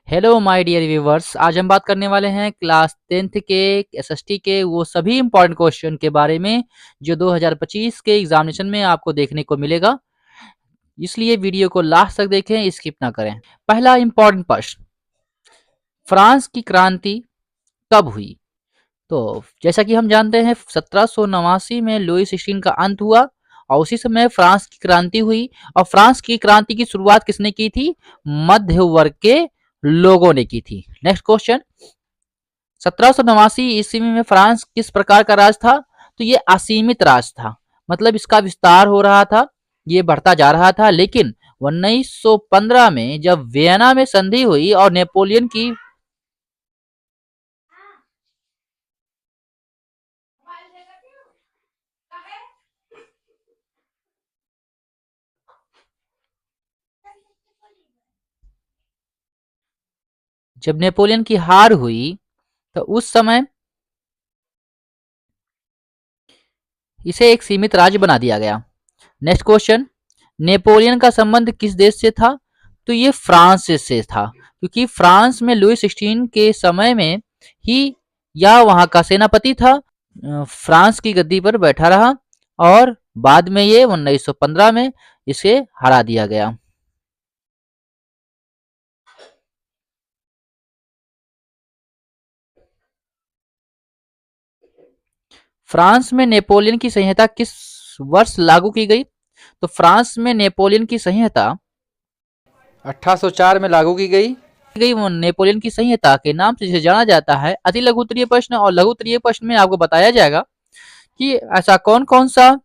Hello my dear viewers. आज हम बात करने वाले हैं क्लास 10th के एसएसटी के वो सभी इंपॉर्टेंट क्वेश्चन के बारे में जो 2025 के एग्जामिनेशन में आपको देखने को मिलेगा। इसलिए वीडियो को लास्ट तक देखें, स्किप ना करें। पहला इंपॉर्टेंट प्रश्न, फ्रांस की क्रांति कब हुई? तो जैसा कि हम जानते हैं 1789 में लुई 16 का अंत हुआ और उसी समय फ्रांस की क्रांति हुई। और फ्रांस की क्रांति की शुरुआत किसने की थी? मध्य वर्ग के लोगों ने की थी। नेक्स्ट क्वेश्चन, 1789 ईस्वी में फ्रांस किस प्रकार का राज था? तो ये असीमित राज था, मतलब इसका विस्तार हो रहा था, ये बढ़ता जा रहा था। लेकिन 1915 में जब वियना में संधि हुई और नेपोलियन की हार हुई तो उस समय इसे एक सीमित राज्य बना दिया गया। नेक्स्ट क्वेश्चन, नेपोलियन का संबंध किस देश से था? तो ये फ्रांस से था, क्योंकि फ्रांस में लुई 16 के समय में ही यह वहां का सेनापति था। फ्रांस की गद्दी पर बैठा रहा और बाद में ये 1915 में इसे हरा दिया गया। फ्रांस में नेपोलियन की संहिता किस वर्ष लागू की गई? तो फ्रांस में नेपोलियन की संहिता 1804 में लागू की गई। वो नेपोलियन की संहिता के नाम से जिसे जाना जाता है। अति लघु उत्तरीय प्रश्न और लघु उत्तरीय प्रश्न में आपको बताया जाएगा कि ऐसा कौन कौन सा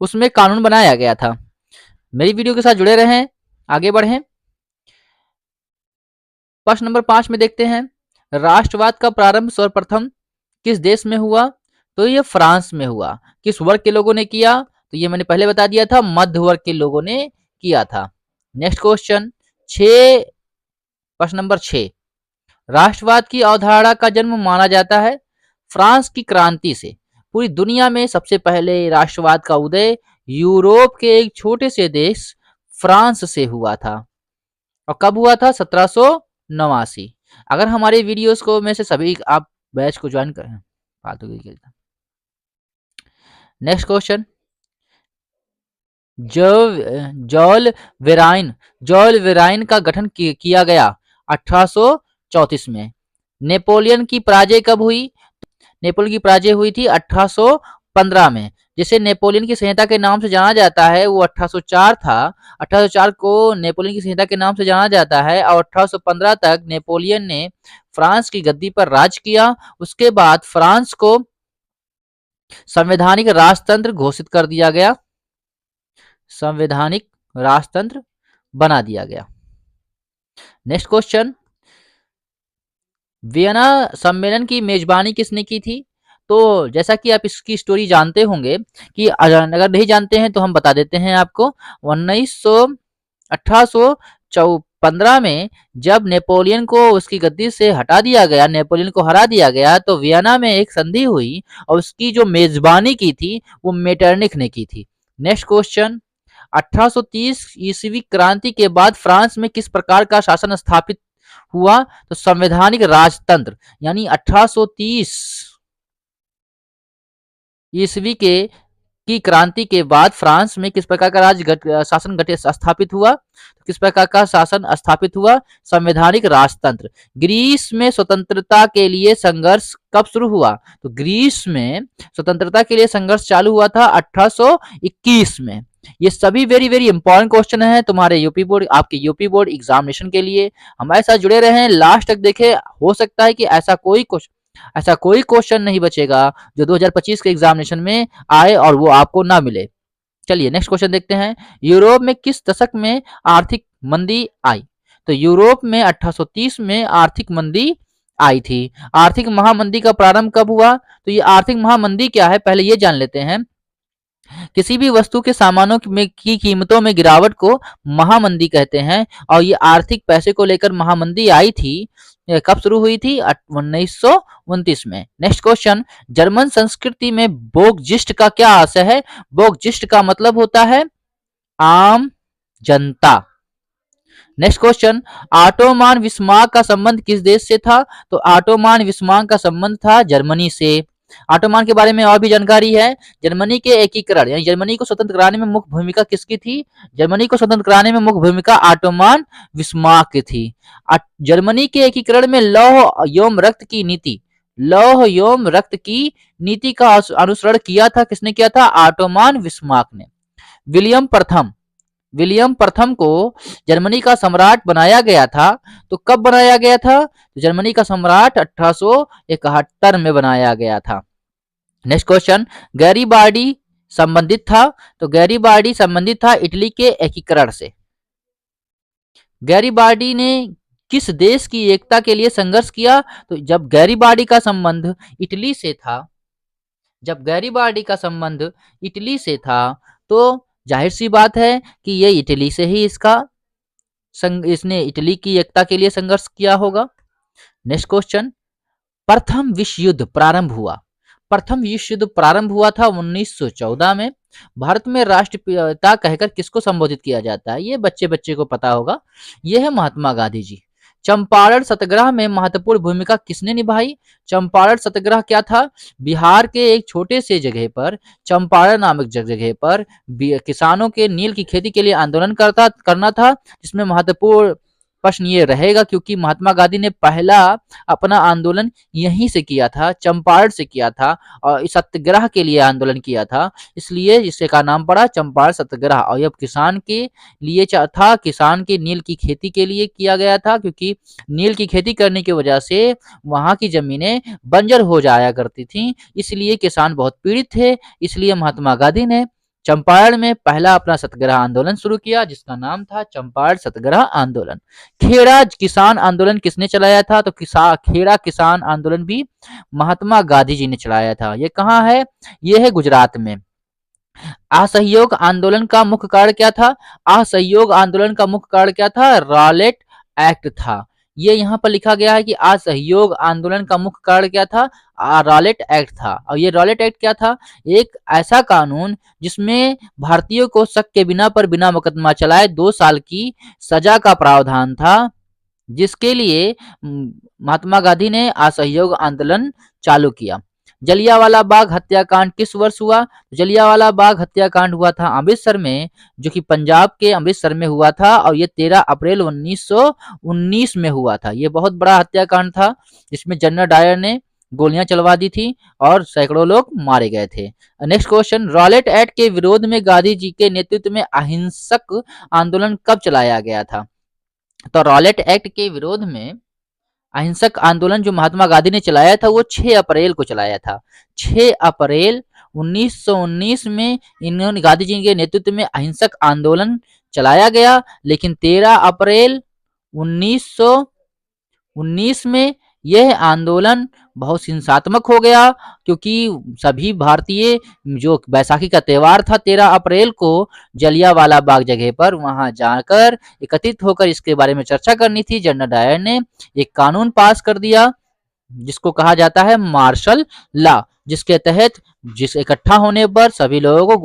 उसमें कानून बनाया गया था। मेरी वीडियो के साथ जुड़े रहें, आगे बढ़ें। प्रश्न नंबर 5 में देखते हैं, राष्ट्रवाद का प्रारंभ सर्वप्रथम किस देश में हुआ? तो ये फ्रांस में हुआ। किस वर्ग के लोगों ने किया? तो ये मैंने पहले बता दिया था, मध्य वर्ग के लोगों ने किया था। नेक्स्ट क्वेश्चन, प्रश्न नंबर 6, राष्ट्रवाद की अवधारणा का जन्म माना जाता है फ्रांस की क्रांति से। पूरी दुनिया में सबसे पहले राष्ट्रवाद का उदय यूरोप के एक छोटे से देश फ्रांस से हुआ था। और कब हुआ था? 1789। अगर हमारे वीडियोस को में से सभी आप बैच को ज्वाइन करें, फालतू की खेलता। नेक्स्ट क्वेश्चन, जॉल वेराइन का गठन किया गया 1834 में। नेपोलियन की पराजय कब हुई? नेपोलियन की पराजय हुई थी 1815 में। जिसे नेपोलियन की संहिता के नाम से जाना जाता है वो 1804 था। 1804 को नेपोलियन की संहिता के नाम से जाना जाता है और 1815 तक नेपोलियन ने फ्रांस की गद्दी पर राज किया। उसके बाद फ्रांस को संवैधानिक राजतंत्र घोषित कर दिया गया, संवैधानिक राजतंत्र बना दिया गया। नेक्स्ट क्वेश्चन, वियना सम्मेलन की मेजबानी किसने की थी? तो जैसा कि आप इसकी स्टोरी जानते होंगे कि अगर नहीं जानते हैं तो हम बता देते हैं आपको। 1815 में जब नेपोलियन को उसकी गद्दी से हटा दिया गया, नेपोलियन को हरा दिया गया, तो वियना में एक संधि हुई और उसकी जो मेजबानी की थी वो मेटरनिख ने की थी। नेक्स्ट क्वेश्चन, 1830 ईस्वी क्रांति के बाद फ्रांस में किस प्रकार का शासन स्थापित हुआ? तो संवैधानिक राजतंत्र, यानी 1830 ईस्वी के की क्रांति के बाद फ्रांस में किस प्रकार का शासन स्थापित हुआ? तो किस प्रकार का शासन स्थापित हुआ? संवैधानिक राजतंत्र। ग्रीस में स्वतंत्रता के लिए संघर्ष कब शुरू हुआ? तो ग्रीस में स्वतंत्रता के लिए संघर्ष चालू हुआ था 1821 में। ये सभी वेरी वेरी इंपॉर्टेंट क्वेश्चन है तुम्हारे यूपी बोर्ड, आपके यूपी बोर्ड एग्जामिनेशन के लिए। हमारे साथ जुड़े रहें, लास्ट तक देखें। हो सकता है कि ऐसा कोई क्वेश्चन नहीं बचेगा जो 2025 के एग्जामिनेशन में आए और वो आपको ना मिले। चलिए नेक्स्ट क्वेश्चन देखते हैं, यूरोप में किस दशक में आर्थिक मंदी आई? तो यूरोप में 1830 में आर्थिक मंदी आई थी। आर्थिक महामंदी का प्रारंभ कब हुआ? तो ये आर्थिक महामंदी क्या है पहले ये जान लेते हैं। किसी भी वस्तु के सामानों की कीमतों में गिरावट को महामंदी कहते हैं और ये आर्थिक पैसे को लेकर महामंदी आई थी। कब शुरू हुई थी? 1929 में। नेक्स्ट क्वेश्चन, जर्मन संस्कृति में बोगजिस्ट का क्या आशय है? बोगजिस्ट का मतलब होता है आम जनता। नेक्स्ट क्वेश्चन, ऑटोमान बिस्मार्क का संबंध किस देश से था? तो ऑटोमान बिस्मार्क का संबंध था जर्मनी से। ऑटोमान के बारे में और भी जानकारी है। जर्मनी के एकीकरण यानी जर्मनी को स्वतंत्र कराने में मुख्य भूमिका किसकी थी? जर्मनी को स्वतंत्र कराने में मुख्य भूमिका ऑटोमान बिस्मार्क की थी। जर्मनी के एकीकरण में लौह एवं रक्त की नीति, लौह एवं रक्त की नीति का अनुसरण किया था। किसने किया था? ऑटोमान बिस्मार्क ने। विलियम प्रथम, विलियम प्रथम को जर्मनी का सम्राट बनाया गया था। तो कब बनाया गया था? जर्मनी का सम्राट 1871 में बनाया गया था। नेक्स्ट क्वेश्चन, गैरीबाल्डी संबंधित था। तो गैरीबाल्डी संबंधित था इटली के एकीकरण से। गैरीबाल्डी ने किस देश की एकता के लिए संघर्ष किया? तो जब गैरीबाल्डी का संबंध इटली से था, जब गैरीबाल्डी का संबंध इटली से था, तो जाहिर सी बात है कि ये इटली से ही इसने इटली की एकता के लिए संघर्ष किया होगा। नेक्स्ट क्वेश्चन, प्रथम विश्व युद्ध प्रारंभ हुआ, प्रथम विश्व युद्ध प्रारंभ हुआ था 1914 में। भारत में राष्ट्रपिता कहकर किसको संबोधित किया जाता है? ये बच्चे बच्चे को पता होगा, ये है महात्मा गांधी जी। चंपारण सत्याग्रह में महत्वपूर्ण भूमिका किसने निभाई? चंपारण सत्याग्रह क्या था? बिहार के एक छोटे से जगह पर, चंपारण नामक जगह पर किसानों के नील की खेती के लिए आंदोलन करना था, जिसमें महत्वपूर्ण प्रश्न ये रहेगा क्योंकि महात्मा गांधी ने पहला अपना आंदोलन यहीं से किया था, चंपारण से किया था और इस सत्याग्रह के लिए आंदोलन किया था, इसलिए इसे का नाम पड़ा चंपारण सत्याग्रह। और यह किसान के लिए था, किसान के नील की खेती के लिए किया गया था, क्योंकि नील की खेती करने की वजह से वहां की जमीनें बंजर हो जाया करती थी, इसलिए किसान बहुत पीड़ित थे। इसलिए महात्मा गांधी ने चंपारण में पहला अपना सत्याग्रह आंदोलन शुरू किया, जिसका नाम था चंपारण सत्याग्रह आंदोलन। खेड़ा किसान आंदोलन किसने चलाया था? तो खेड़ा किसान आंदोलन भी महात्मा गांधी जी ने चलाया था। ये कहाँ है? ये है गुजरात में। असहयोग आंदोलन का मुख्य कारण क्या था? असहयोग आंदोलन का मुख्य कारण क्या था? रॉलेट एक्ट था। ये यहाँ पर लिखा गया है कि असहयोग आंदोलन का मुख्य कारण क्या था? रॉलेट एक्ट था। और ये रॉलेट एक्ट क्या था? एक ऐसा कानून जिसमें भारतीयों को शक के बिना पर बिना मुकदमा चलाए 2 साल की सजा का प्रावधान था, जिसके लिए महात्मा गांधी ने असहयोग आंदोलन चालू किया। जलियांवाला बाग हत्याकांड किस वर्ष हुआ? जलियांवाला बाग हत्याकांड हुआ था अमृतसर में, जो कि पंजाब के अमृतसर में हुआ था, और ये 13 अप्रैल 1919 में हुआ था। ये बहुत बड़ा हत्याकांड था, जिसमें जनरल डायर ने गोलियां चलवा दी थी और सैकड़ों लोग मारे गए थे। नेक्स्ट क्वेश्चन, रॉलेट एक्ट के विरोध में गांधी जी के नेतृत्व में अहिंसक आंदोलन कब चलाया गया था? तो रॉलेट एक्ट के विरोध में अहिंसक आंदोलन जो महात्मा गांधी ने चलाया था वो 6 अप्रैल को चलाया था। 6 अप्रैल 1919 में इन्होंने गांधी जी के नेतृत्व में अहिंसक आंदोलन चलाया गया, लेकिन 13 अप्रैल 1919 में यह आंदोलन बहुत हिंसात्मक हो गया, क्योंकि सभी भारतीय जो बैसाखी का त्योहार था 13 अप्रैल को जलियांवाला बाग जगह पर वहां जाकर एकत्रित होकर इसके बारे में चर्चा करनी थी। जनरल डायर ने एक कानून पास कर दिया जिसको कहा जाता है मार्शल लॉ, जिसके तहत जिस इकट्ठा होने पर सभी लोगों को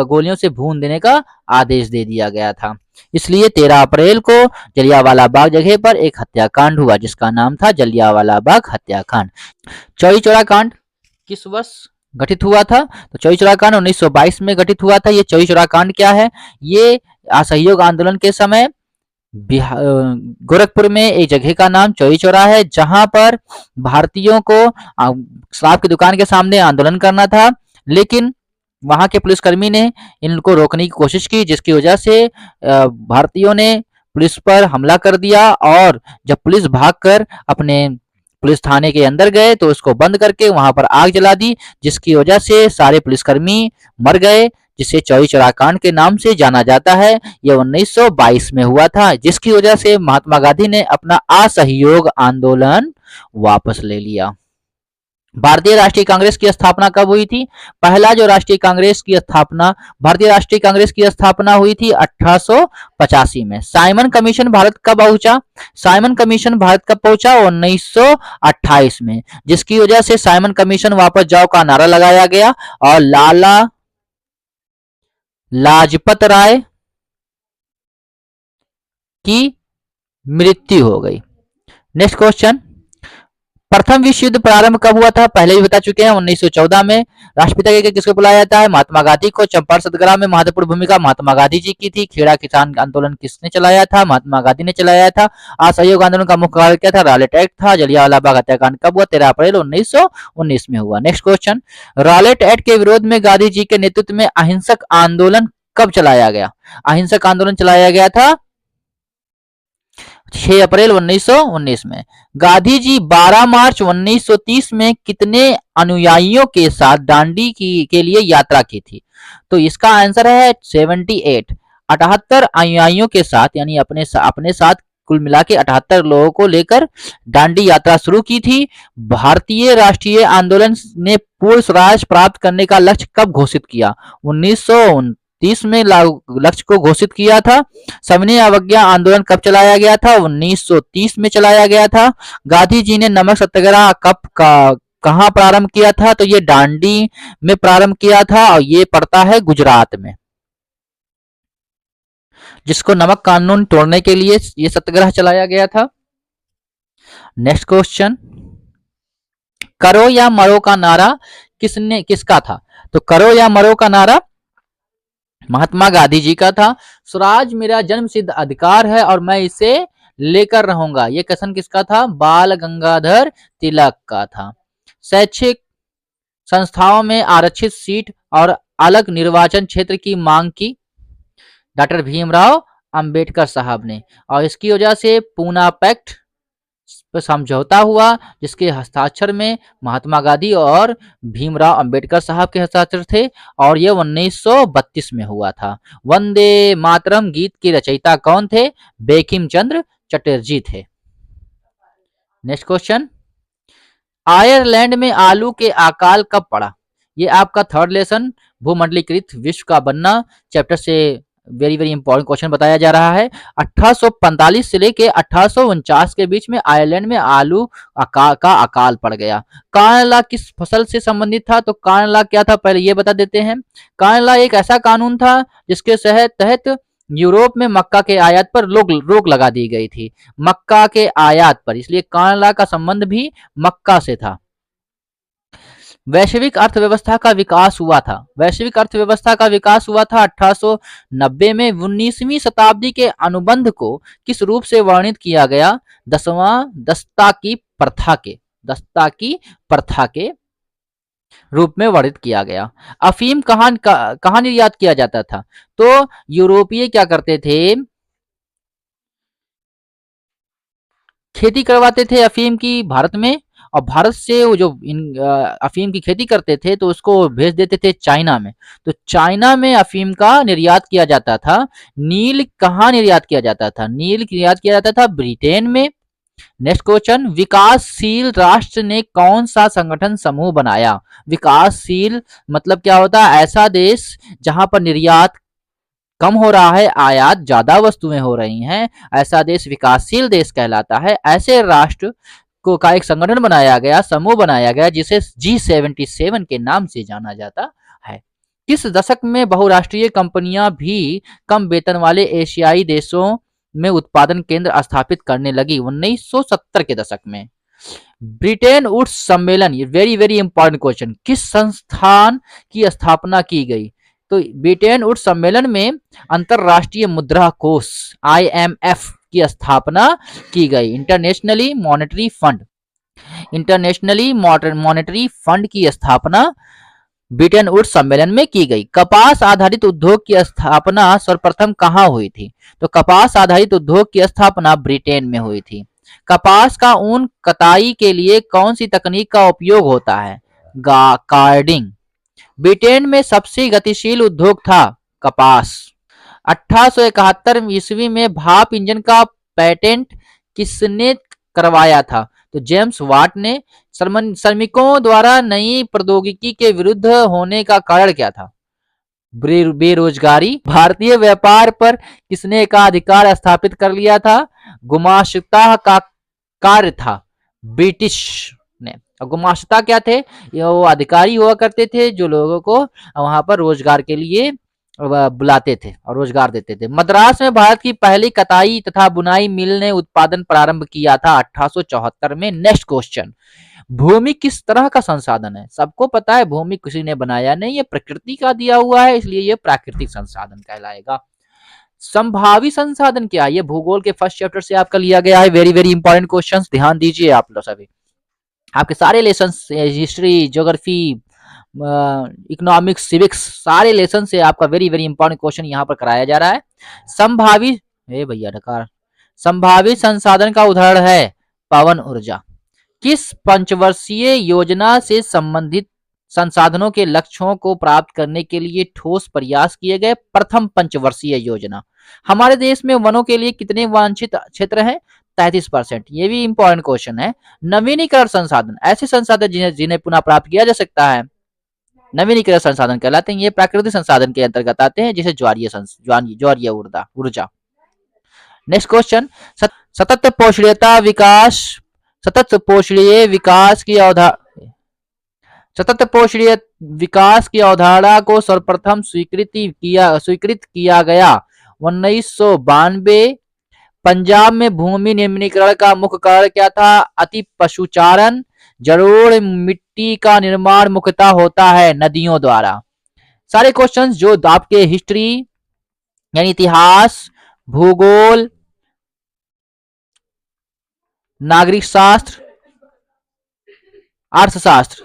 गोलियों से भून देने का आदेश दे दिया गया था। इसलिए 13 अप्रैल को जलियांवाला बाग जगह पर एक हत्याकांड हुआ, जिसका नाम था जलियांवाला बाग हत्याकांड। चौरी चौरा कांड किस वर्ष गठित हुआ था? तो चौरी चौरा कांड 1922 में गठित हुआ था। ये चौरी चौरा कांड क्या है? ये असहयोग आंदोलन के समय गोरखपुर में एक जगह का नाम चौरी चौरा है, जहां पर भारतीयों को शराब की दुकान के सामने आंदोलन करना था, लेकिन वहां के पुलिसकर्मी ने इनको रोकने की कोशिश की, जिसकी वजह से भारतीयों ने पुलिस पर हमला कर दिया, और जब पुलिस भागकर अपने पुलिस थाने के अंदर गए तो उसको बंद करके वहां पर आग जला दी, जिसकी वजह से सारे पुलिसकर्मी मर गए, जिसे चौरी चौरा कांड के नाम से जाना जाता है। यह 1922 में हुआ था, जिसकी वजह से महात्मा गांधी ने अपना असहयोग आंदोलन वापस ले लिया। भारतीय राष्ट्रीय कांग्रेस की स्थापना कब हुई थी? पहला जो राष्ट्रीय कांग्रेस की स्थापना भारतीय राष्ट्रीय कांग्रेस की स्थापना हुई थी 1885 में। साइमन कमीशन भारत कब पहुंचा? साइमन कमीशन भारत कब पहुंचा? 1928 में, जिसकी वजह से साइमन कमीशन वापस जाओ का नारा लगाया गया और लाला लाजपत राय की मृत्यु हो गई। नेक्स्ट क्वेश्चन, प्रथम विश्व युद्ध प्रारंभ कब हुआ था? पहले भी बता चुके हैं, 1914 में। राष्ट्रपिता के किसको बुलाया जाता है? महात्मा गांधी को। चंपारण सत्याग्रह में महत्वपूर्ण भूमिका महात्मा गांधी जी की थी। खेड़ा किसान आंदोलन किसने चलाया था? महात्मा गांधी ने चलाया था। असहयोग आंदोलन का मुख्य कारण क्या था? रॉलेट एक्ट था। जलियांवाला बाग हत्याकांड कब हुआ? 13 अप्रैल 1919 में हुआ। नेक्स्ट क्वेश्चन, रॉलेट एक्ट के विरोध में गांधी जी के नेतृत्व में अहिंसक आंदोलन कब चलाया गया? अहिंसक आंदोलन चलाया गया था 6 अप्रैल 1919 में। गांधी जी 12 मार्च 1930 में कितने अनुयायियों के साथ दांडी के लिए यात्रा की थी? तो इसका आंसर है 78। 78 अनुयायियों के साथ, यानी अपने साथ कुल मिला के 78 लोगों को लेकर दांडी यात्रा शुरू की थी। भारतीय राष्ट्रीय आंदोलन ने पूर्ण स्वराज प्राप्त करने का लक्ष्य कब घोषित किया? 1929 में लक्ष्य को घोषित किया था। सविनय अवज्ञा आंदोलन कब चलाया गया था? 1930 में चलाया गया था। गांधी जी ने नमक सत्याग्रह कहाँ प्रारंभ किया था? तो ये दांडी में प्रारंभ किया था और ये पड़ता है गुजरात में, जिसको नमक कानून तोड़ने के लिए ये सत्याग्रह चलाया गया था। नेक्स्ट क्वेश्चन, करो या मरो का नारा किसका था? तो करो या मरो का नारा महात्मा गांधी जी का था। स्वराज मेरा जन्मसिद्ध अधिकार है और मैं इसे लेकर रहूंगा, ये कथन किसका था? बाल गंगाधर तिलक का था। शैक्षिक संस्थाओं में आरक्षित सीट और अलग निर्वाचन क्षेत्र की मांग की डॉक्टर भीमराव अंबेडकर साहब ने, और इसकी वजह से पूना पैक्ट पर समझौता हुआ, जिसके हस्ताक्षर में महात्मा गांधी और भीमराव अंबेडकर साहब के हस्ताक्षर थे, और यह 1932 में हुआ था। वंदे मातरम गीत के रचयिता कौन थे? बंकिम चंद्र चटर्जी थे। नेक्स्ट क्वेश्चन, आयरलैंड में आलू के अकाल कब पड़ा? ये आपका थर्ड लेसन भूमंडलीकृत विश्व का बनना चैप्टर से वेरी वेरी इंपॉर्टेंट क्वेश्चन बताया जा रहा है। 1845 से लेके 1849 के बीच में आयरलैंड में आलू का अकाल पड़ गया। कानला किस फसल से संबंधित था? तो कानला क्या था, पहले ये बता देते हैं। कानला एक ऐसा कानून था जिसके तहत यूरोप में मक्का के आयात पर रोक लगा दी गई थी, मक्का के आयात पर, इसलिए कानला का संबंध भी मक्का से था। वैश्विक अर्थव्यवस्था का विकास हुआ था। वैश्विक अर्थव्यवस्था का विकास हुआ था 1890 में। 19वीं शताब्दी के अनुबंध को किस रूप से वर्णित किया गया? दस्ता की प्रथा के रूप में वर्णित किया गया। अफीम कहाँ निर्यात किया जाता था? तो यूरोपीय क्या करते थे? खेती करवाते थे अफीम की भारत में, और भारत से वो जो अफीम की खेती करते थे तो उसको भेज देते थे चाइना में। तो चाइना में अफीम का निर्यात किया जाता था। नील कहाँ निर्यात किया जाता था? नील निर्यात किया जाता था ब्रिटेन में। नेक्स्ट क्वेश्चन, विकासशील राष्ट्र ने कौन सा संगठन समूह बनाया? विकासशील मतलब क्या होता है? ऐसा देश जहां पर निर्यात कम हो रहा है, आयात ज्यादा वस्तुएं हो रही हैं, ऐसा देश विकासशील देश कहलाता है। ऐसे राष्ट्र को का एक संगठन बनाया गया, समूह बनाया गया, जिसे G77 के नाम से जाना जाता है। किस दशक में बहुराष्ट्रीय कंपनियां भी कम वेतन वाले एशियाई देशों में उत्पादन केंद्र स्थापित करने लगी? 1970 के दशक में। ब्रिटेन वुड्स सम्मेलन, ये वेरी वेरी इंपॉर्टेंट क्वेश्चन, किस संस्थान की स्थापना की गई? तो ब्रिटेन वुड्स सम्मेलन में अंतरराष्ट्रीय मुद्रा कोष IMF की स्थापना की गई। इंटरनेशनली मॉनेटरी फंड की स्थापना ब्रिटेन वुड्स सम्मेलन में की गई। कपास आधारित उद्योग की स्थापना सर्वप्रथम कहाँ हुई थी? तो कपास आधारित उद्योग की स्थापना ब्रिटेन में हुई थी। कपास का ऊन कताई के लिए कौन सी तकनीक का उपयोग होता है? कार्डिंग। ब्रिटेन में सबसे गतिशील उद्योग था कपास। 1871 ईस्वी में भाप इंजन का पेटेंट किसने करवाया था? तो जेम्स वाट ने। श्रमिकों द्वारा नई प्रौद्योगिकी के विरुद्ध होने का कारण क्या था? बेरोजगारी। भारतीय व्यापार पर किसने का अधिकार स्थापित कर लिया था? गुमाश्ता का कार्य था ब्रिटिश ने। गुमाश्ता क्या थे? ये वो अधिकारी हुआ करते थे जो लोगों को वहां पर रोजगार के लिए बुलाते थे और रोजगार देते थे। मद्रास में भारत की पहली कताई तथा बुनाई मिल ने उत्पादन प्रारंभ किया था 1874 में। नेक्स्ट क्वेश्चन, भूमि किस तरह का संसाधन है? सबको पता है भूमि किसी ने बनाया नहीं, ये प्रकृति का दिया हुआ है, इसलिए ये प्राकृतिक संसाधन कहलाएगा। संभावी संसाधन क्या है? ये भूगोल के फर्स्ट चैप्टर से आपका लिया गया है। वेरी वेरी इंपॉर्टेंट क्वेश्चंस, ध्यान दीजिए आप लोग सभी। आपके सारे lesson, history, geography, economics, civics, सारे लेसन से आपका वेरी वेरी इंपॉर्टेंट क्वेश्चन यहाँ पर कराया जा रहा है। संभावी, ए भैया नकार, संभावित संसाधन का उदाहरण है पवन ऊर्जा। किस पंचवर्षीय योजना से संबंधित संसाधनों के लक्ष्यों को प्राप्त करने के लिए ठोस प्रयास किए गए? प्रथम पंचवर्षीय योजना। हमारे देश में वनों के लिए कितने वांछित क्षेत्र हैं? 33%। ये भी इंपॉर्टेंट क्वेश्चन है। नवीनीकरण संसाधन, ऐसे संसाधन जिन्हें पुनः प्राप्त किया जा सकता है, नवीनीकरण संसाधन कहलाते हैं। ये प्राकृतिक संसाधन के अंतर्गत आते हैं, जैसे ज्वारीय ऊर्जा। नेक्स्ट क्वेश्चन, सतत पोषणीयता विकास, सतत पोषणीय विकास की अवधारणा, सतत पोषणीय विकास की अवधारणा को सर्वप्रथम स्वीकृत किया गया 1992। पंजाब में भूमि निम्नीकरण का मुख्य कारण क्या था? अति पशुचारण। जलोढ़ मिट्टी का निर्माण मुख्यतः होता है नदियों द्वारा। सारे क्वेश्चंस जो आपके हिस्ट्री यानी इतिहास, भूगोल, नागरिक शास्त्र, अर्थशास्त्र,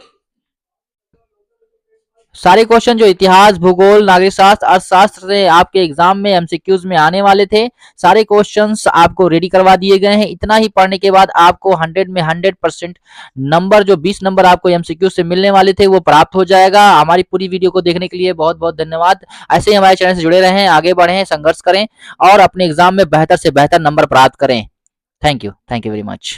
सारे क्वेश्चन जो इतिहास, भूगोल, नागरिक शास्त्र, अर्थशास्त्र से आपके एग्जाम में एमसीक्यूज में आने वाले थे, सारे क्वेश्चंस आपको रेडी करवा दिए गए हैं। इतना ही पढ़ने के बाद आपको 100 में 100% नंबर, जो 20 नंबर आपको एमसीक्यू से मिलने वाले थे, वो प्राप्त हो जाएगा। हमारी पूरी वीडियो को देखने के लिए बहुत बहुत धन्यवाद। ऐसे ही हमारे चैनल से जुड़े रहें, आगे बढ़ें, संघर्ष करें और अपने एग्जाम में बेहतर से बेहतर नंबर प्राप्त करें। Thank you very much.